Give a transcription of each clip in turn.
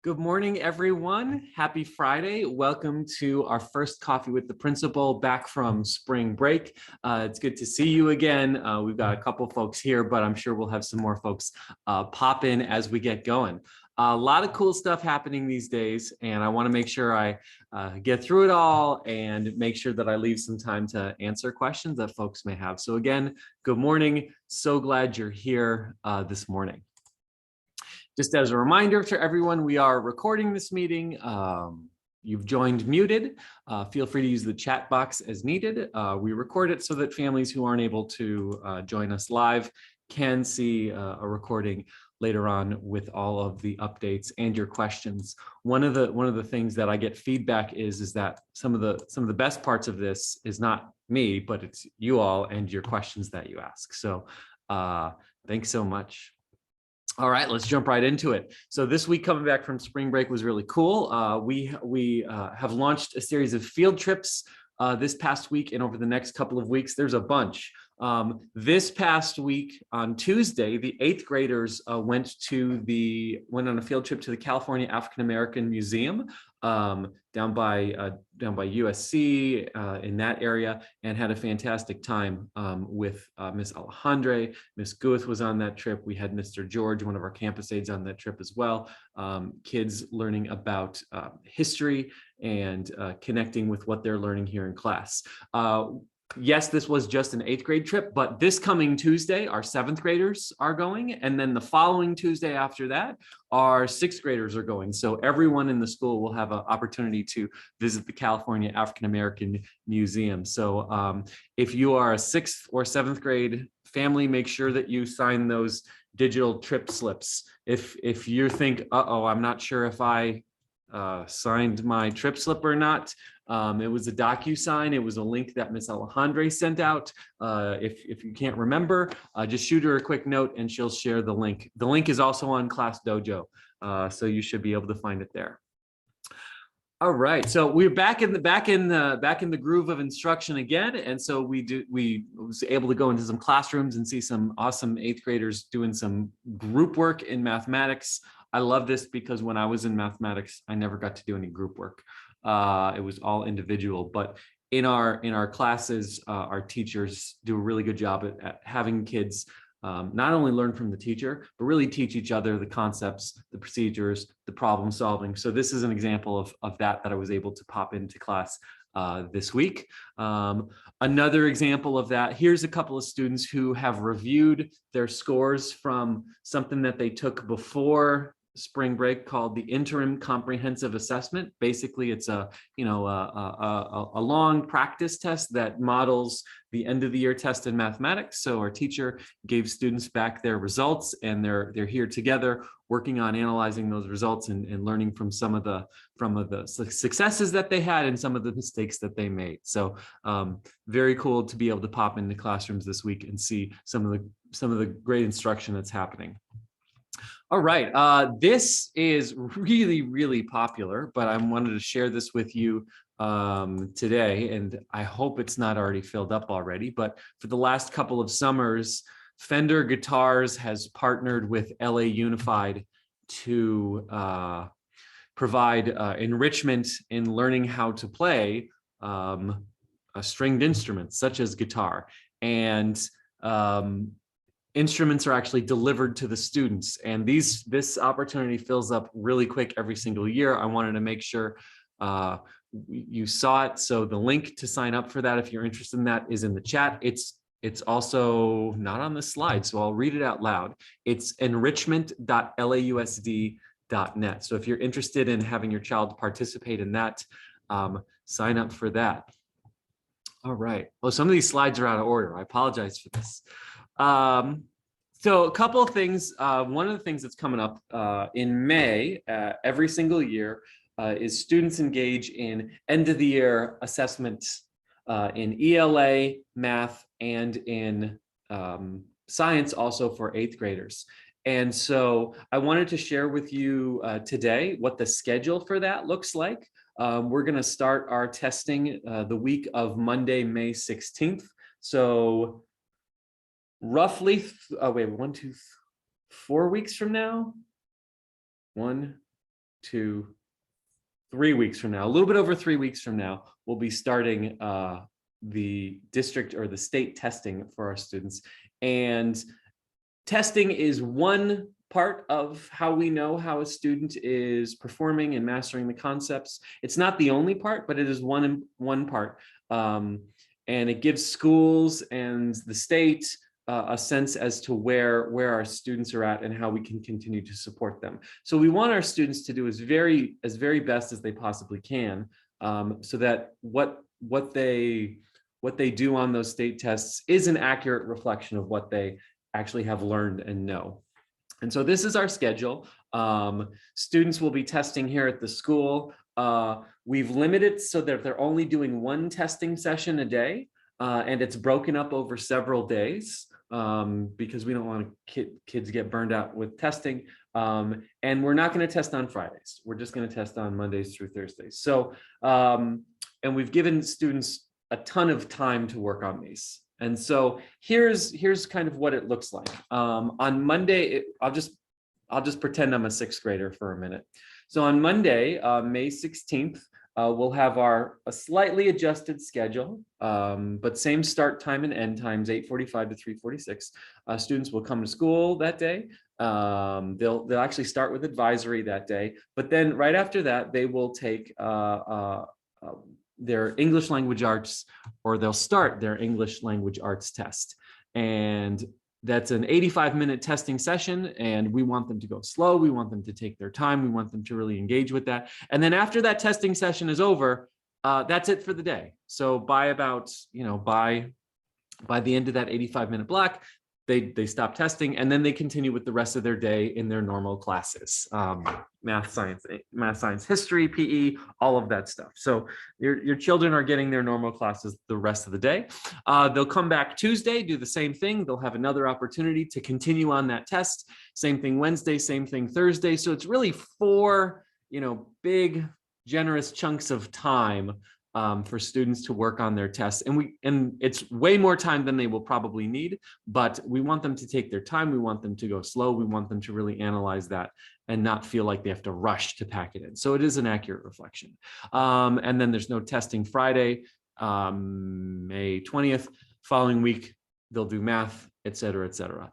Good morning, everyone. Happy Friday. Welcome to our first Coffee with the Principal back from spring break. It's good to see you again. We've got a couple folks here, but I'm sure we'll have some more folks pop in as we get going. A lot of cool stuff happening these days, and I want to make sure I get through it all and make sure that I leave some time to answer questions that folks may have. So again, good morning. So glad you're here this morning. Just as a reminder to everyone, we are recording this meeting. You've joined muted. Feel free to use the chat box as needed. We record it so that families who aren't able to join us live can see a recording later on with all of the updates and your questions. One of the things that I get feedback is that some of the best parts of this is not me, but it's you all and your questions that you ask. So thanks so much. All right, let's jump right into it. So this week coming back from spring break was really cool. We have launched a series of field trips this past week, and over the next couple of weeks, there's a bunch. This past week on Tuesday, the 8th graders went on a field trip to the California African American Museum down by USC in that area, and had a fantastic time with Miss Alejandre. Miss Guth was on that trip. We had Mr. George, one of our campus aides, on that trip as well. Kids learning about history and connecting with what they're learning here in class. Yes, this was just an 8th grade trip, but this coming Tuesday, our 7th graders are going. And then the following Tuesday after that, our 6th graders are going. So everyone in the school will have an opportunity to visit the California African American Museum. So if you are a 6th or 7th grade family, make sure that you sign those digital trip slips. If you think, uh-oh, I'm not sure if I signed my trip slip or not. It was a DocuSign. It was a link that Miss Alejandre sent out. If you can't remember, just shoot her a quick note and she'll share the link. The link is also on Class Dojo, so you should be able to find it there. All right, so we're back in the groove of instruction again, and so we was able to go into some classrooms and see some awesome 8th graders doing some group work in mathematics. I love this because when I was in mathematics, I never got to do any group work. It was all individual, but in our classes, our teachers do a really good job at having kids not only learn from the teacher, but really teach each other the concepts, the procedures, the problem solving. So this is an example of that I was able to pop into class this week. Another example of that, here's a couple of students who have reviewed their scores from something that they took before spring break called the interim comprehensive assessment. Basically, it's a long practice test that models the end of the year test in mathematics. So our teacher gave students back their results, and they're here together working on analyzing those results and learning from some of the successes that they had and some of the mistakes that they made. So very cool to be able to pop into classrooms this week and see some of the great instruction that's happening. All right, this is really, really popular, but I wanted to share this with you today, and I hope it's not already filled up already, but for the last couple of summers, Fender Guitars has partnered with LA Unified to provide enrichment in learning how to play stringed instruments such as guitar. And instruments are actually delivered to the students, and this opportunity fills up really quick every single year. I wanted to make sure you saw it. So the link to sign up for that, if you're interested in that, is in the chat. It's also not on the slide, so I'll read it out loud. It's enrichment.lausd.net. So if you're interested in having your child participate in that, sign up for that. All right. Well, some of these slides are out of order. I apologize for this. So a couple of things. One of the things that's coming up in May every single year is students engage in end of the year assessments in ELA, math, and in science, also for 8th graders. And so I wanted to share with you today what the schedule for that looks like. We're going to start our testing the week of Monday, May 16th. So roughly, 4 weeks from now. 1, 3 weeks from now, a little bit over 3 weeks from now, we'll be starting the district or the state testing for our students. And testing is one part of how we know how a student is performing and mastering the concepts. It's not the only part, but it is one part. And it gives schools and the state a sense as to where our students are at and how we can continue to support them. So we want our students to do as very best as they possibly can, so that what they do on those state tests is an accurate reflection of what they actually have learned and know. And so this is our schedule. Students will be testing here at the school. We've limited so that they're only doing one testing session a day, and it's broken up over several days, because we don't want kids get burned out with testing. And we're not going to test on Fridays. We're just going to test on Mondays through Thursdays. So, and we've given students a ton of time to work on these. And so here's kind of what it looks like. On Monday, I'll just pretend I'm a sixth grader for a minute. So on Monday, May 16th, we'll have a slightly adjusted schedule, but same start time and end times, 8:45 to 3:46. Students will come to school that day. They'll actually start with advisory that day, but then right after that, they will take their English language arts, or they'll start their English language arts test. And that's an 85-minute testing session, and we want them to go slow. We want them to take their time. We want them to really engage with that. And then after that testing session is over, that's it for the day. So by about, by the end of that 85-minute block, they stop testing, and then they continue with the rest of their day in their normal classes, math, science, history, PE, all of that stuff. So your children are getting their normal classes the rest of the day. They'll come back Tuesday, do the same thing. They'll have another opportunity to continue on that test. Same thing Wednesday, same thing Thursday. So it's really 4, big, generous chunks of time for students to work on their tests. And it's way more time than they will probably need, but we want them to take their time. We want them to go slow. We want them to really analyze that and not feel like they have to rush to pack it in. So it is an accurate reflection. And then there's no testing Friday, May 20th. Following week, they'll do math, et cetera, et cetera.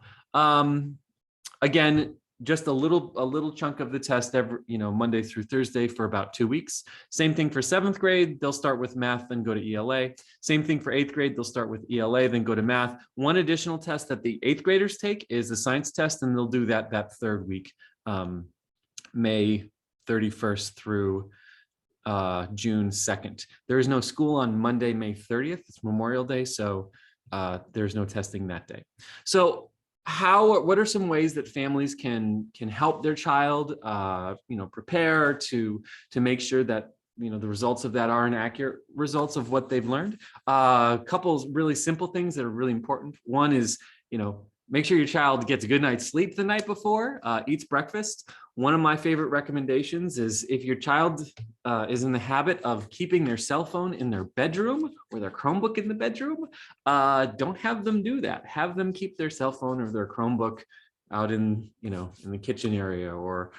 Again, just a little chunk of the test every, Monday through Thursday for about 2 weeks. Same thing for 7th grade. They'll start with math, then go to ELA. Same thing for 8th grade. They'll start with ELA, then go to math. One additional test that the 8th graders take is the science test, and they'll do that 3rd week, May 31st through June 2nd. There is no school on Monday, May 30th. It's Memorial Day, so there's no testing that day. So what are some ways that families can help their child, prepare to make sure that, the results of that are an accurate results of what they've learned? A couple of really simple things that are really important. One is, make sure your child gets a good night's sleep the night before, eats breakfast. One of my favorite recommendations is if your child is in the habit of keeping their cell phone in their bedroom or their Chromebook in the bedroom, don't have them do that. Have them keep their cell phone or their Chromebook out in the kitchen area or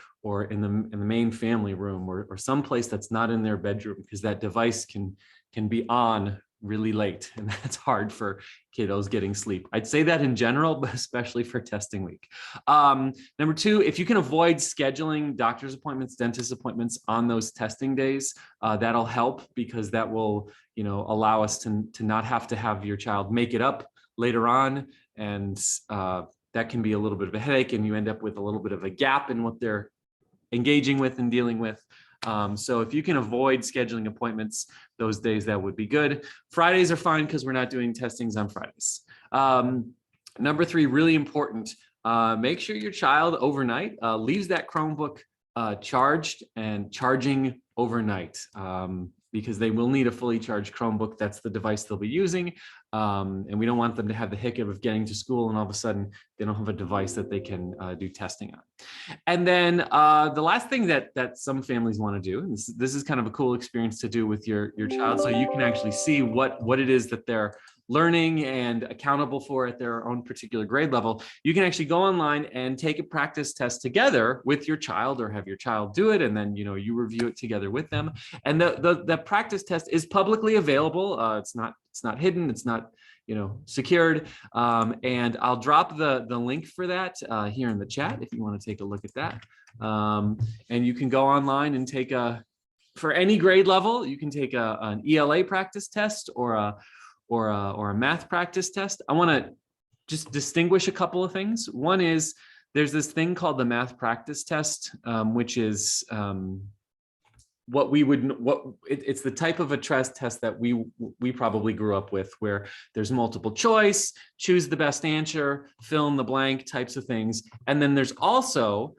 in the main family room or someplace that's not in their bedroom, because that device can be on really late, and that's hard for kiddos getting sleep. I'd say that in general, but especially for testing week. Number 2, if you can avoid scheduling doctor's appointments, dentist appointments on those testing days, that'll help, because that will, allow us to not have to have your child make it up later on. And that can be a little bit of a headache, and you end up with a little bit of a gap in what they're engaging with and dealing with. So if you can avoid scheduling appointments those days, that would be good. Fridays are fine because we're not doing testings on Fridays. Number 3, really important, make sure your child overnight leaves that Chromebook charged and charging overnight, because they will need a fully charged Chromebook. That's the device they'll be using. And we don't want them to have the hiccup of getting to school and all of a sudden they don't have a device that they can do testing on. And then the last thing that some families want to do, and this is kind of a cool experience to do with your child, so you can actually see what it is that they're learning and accountable for at their own particular grade level, you can actually go online and take a practice test together with your child, or have your child do it, and then you review it together with them. And the practice test is publicly available. It's not hidden. It's not secured. And I'll drop the link for that here in the chat if you want to take a look at that. And you can go online and take for any grade level, you can take an ELA practice test or a math practice test. I want to just distinguish a couple of things. One is there's this thing called the math practice test, which is it's the type of a test that we probably grew up with, where there's multiple choice, choose the best answer, fill in the blank types of things. And then there's also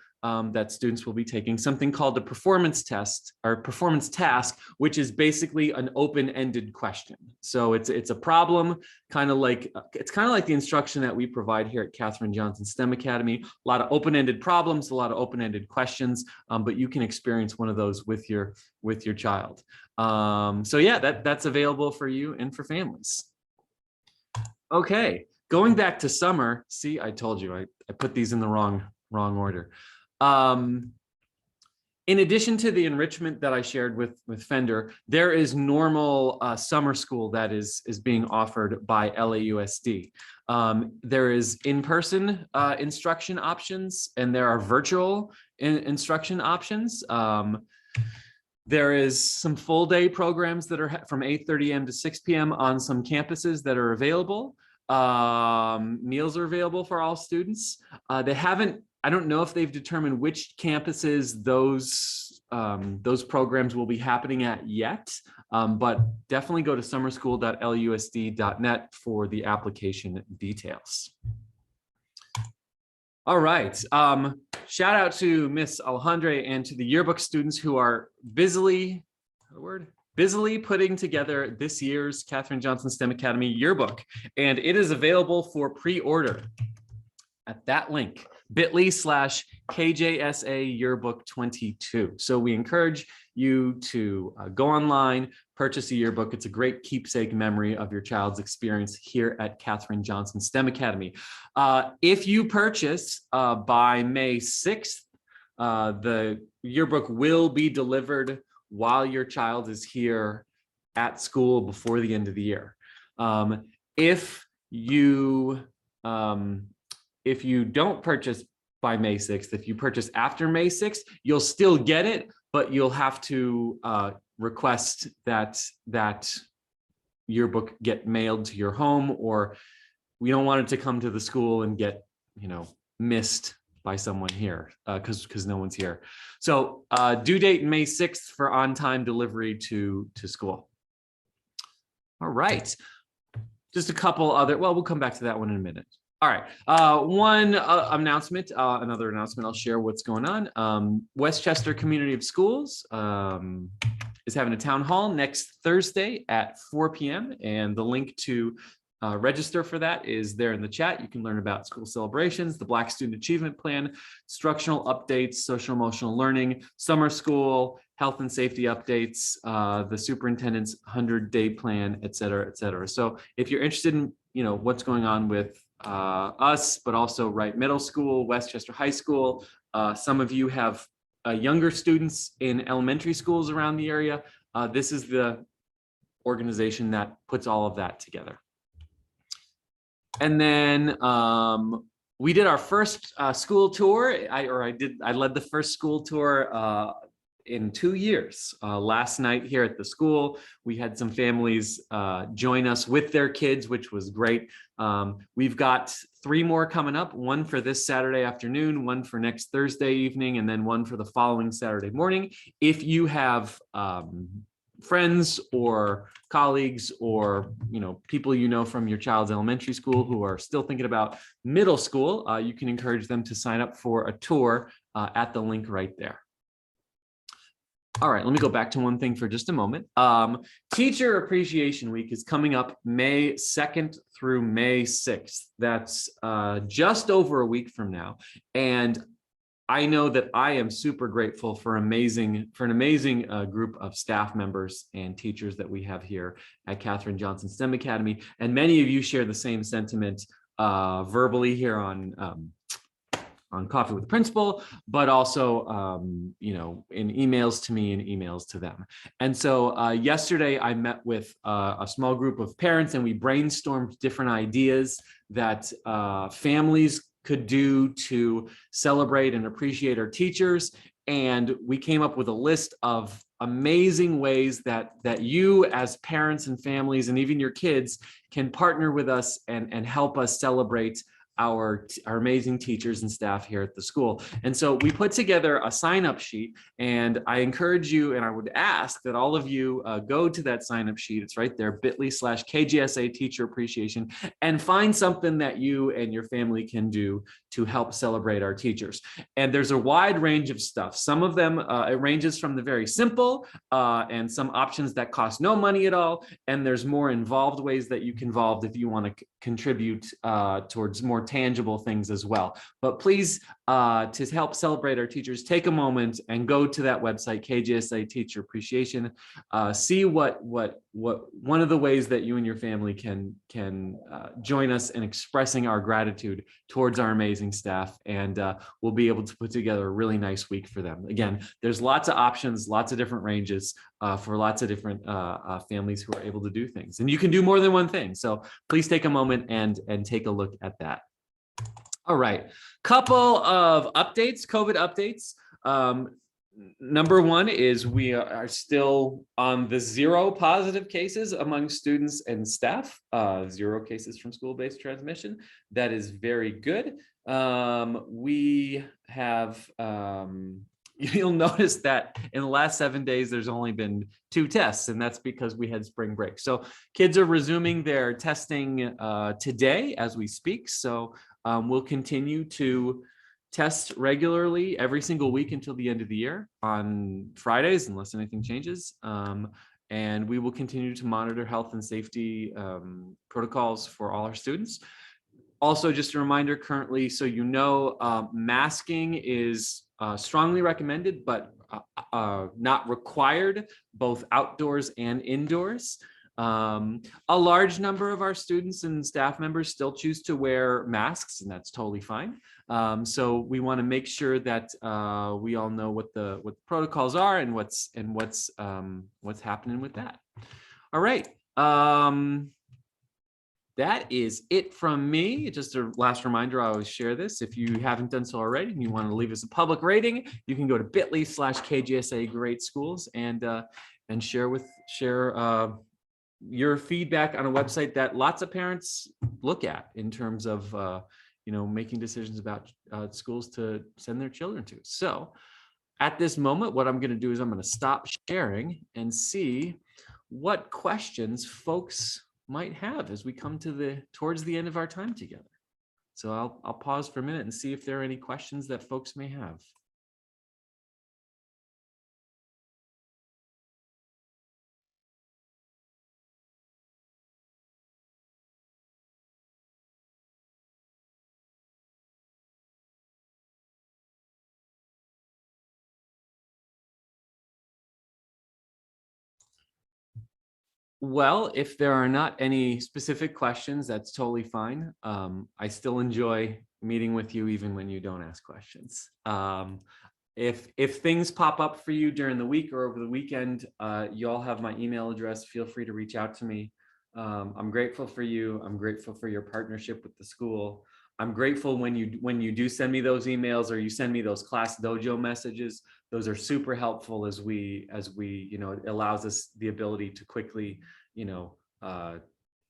that students will be taking something called the performance test or performance task, which is basically an open-ended question. So it's a problem, kind of like the instruction that we provide here at Katherine Johnson STEM Academy. A lot of open-ended problems, a lot of open-ended questions, but you can experience one of those with your child. So yeah, that's available for you and for families. Okay, going back to summer. See, I told you I put these in the wrong order. In addition to the enrichment that I shared with Fender, there is normal summer school that is being offered by LAUSD. There is in-person instruction options, and there are virtual instruction options. There is some full day programs that are from 8:30 a.m. to 6 p.m. on some campuses that are available. Meals are available for all students. I don't know if they've determined which campuses those programs will be happening at yet, but definitely go to summerschool.lusd.net for the application details. All right. Shout out to Miss Alejandra and to the yearbook students who are busily putting together this year's Katherine Johnson STEM Academy yearbook, and it is available for pre-order at that link, bit.ly/KJSA yearbook 22. So we encourage you to go online, purchase a yearbook. It's a great keepsake memory of your child's experience here at Katherine Johnson STEM Academy. If you purchase by May 6th, the yearbook will be delivered while your child is here at school before the end of the year. If you don't purchase by May 6th, if you purchase after May 6th, you'll still get it, but you'll have to request that yearbook get mailed to your home, or we don't want it to come to the school and get missed by someone here because no one's here. So due date May 6th for on-time delivery to school. All right, just a couple other, well, we'll come back to that one in a minute. All right, one announcement, another announcement I'll share what's going on. Westchester Community of Schools is having a town hall next Thursday at 4 p.m. and the link to register for that is there in the chat. You can learn about school celebrations, the Black Student Achievement Plan, instructional updates, social emotional learning, summer school, health and safety updates, the superintendent's 100-day plan, et cetera, et cetera. So if you're interested in what's going on with us, but also Wright Middle School, Westchester High School, some of you have younger students in elementary schools around the area, this is the organization that puts all of that together. And then we did our first school tour. I led the first school tour in 2 years. Last night here at the school, we had some families join us with their kids, which was great. We've got 3 more coming up, one for this Saturday afternoon, one for next Thursday evening, and then one for the following Saturday morning. If you have friends or colleagues or people from your child's elementary school who are still thinking about middle school, you can encourage them to sign up for a tour at the link right there. All right, let me go back to one thing for just a moment. Teacher Appreciation Week is coming up May 2nd through May 6th. That's just over a week from now. And I know that I am super grateful for an amazing group of staff members and teachers that we have here at Katherine Johnson STEM Academy. And many of you share the same sentiment verbally here on Coffee with the Principal, but also, in emails to me and emails to them. And so yesterday I met with a small group of parents and we brainstormed different ideas that families could do to celebrate and appreciate our teachers. And we came up with a list of amazing ways that you as parents and families and even your kids can partner with us and help us celebrate our amazing teachers and staff here at the school. And so we put together a sign-up sheet, and I encourage you, and I would ask that all of you go to that sign-up sheet. It's right there, bit.ly/KJSA Teacher Appreciation, and find something that you and your family can do to help celebrate our teachers. And there's a wide range of stuff. Some of them, it ranges from the very simple and some options that cost no money at all. And there's more involved ways that you can involve if you want to contribute towards more tangible things as well. But please, to help celebrate our teachers, take a moment and go to that website, KJSA Teacher Appreciation. See what one of the ways that you and your family can join us in expressing our gratitude towards our amazing staff, and we'll be able to put together a really nice week for them. Again, there's lots of options, lots of different ranges for lots of different families who are able to do things, and you can do more than one thing. So please take a moment and take a look at that. All right, couple of updates, COVID updates. Number one is we are still on the 0 positive cases among students and staff, 0 cases from school-based transmission. That is very good. We have, you'll notice that in the last 7 days, there's only been 2 tests, and that's because we had spring break. So kids are resuming their testing today as we speak. So we'll continue to test regularly every single week until the end of the year on Fridays, unless anything changes. And we will continue to monitor health and safety protocols for all our students. Also, just a reminder currently, so you know, masking is strongly recommended, but not required, both outdoors and indoors. A large number of our students and staff members still choose to wear masks, and that's totally fine. So we want to make sure that we all know what the protocols are and what's happening with that. All right. That is it from me. Just a last reminder, I always share this. If you haven't done so already and you want to leave us a public rating, you can go to bit.ly/KJSA Great Schools and share your feedback on a website that lots of parents look at in terms of making decisions about schools to send their children to. So at this moment, what I'm going to do is I'm going to stop sharing and see what questions folks might have as we come towards the end of our time together. So I'll pause for a minute and see if there are any questions that folks may have. Well, if there are not any specific questions, that's totally fine. I still enjoy meeting with you even when you don't ask questions. If things pop up for you during the week or over the weekend, you all have my email address. Feel free to reach out to me. I'm grateful for you. I'm grateful for your partnership with the school. I'm grateful when you do send me those emails or you send me those class dojo messages. Those are super helpful as we it allows us the ability to quickly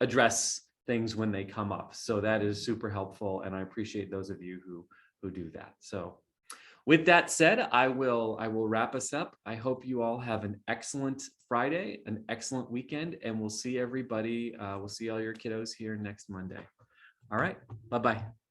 address things when they come up. So that is super helpful, and I appreciate those of you who do that. So with that said, I will wrap us up. I hope you all have an excellent Friday, an excellent weekend, and we'll see everybody. We'll see all your kiddos here next Monday. All right, bye-bye.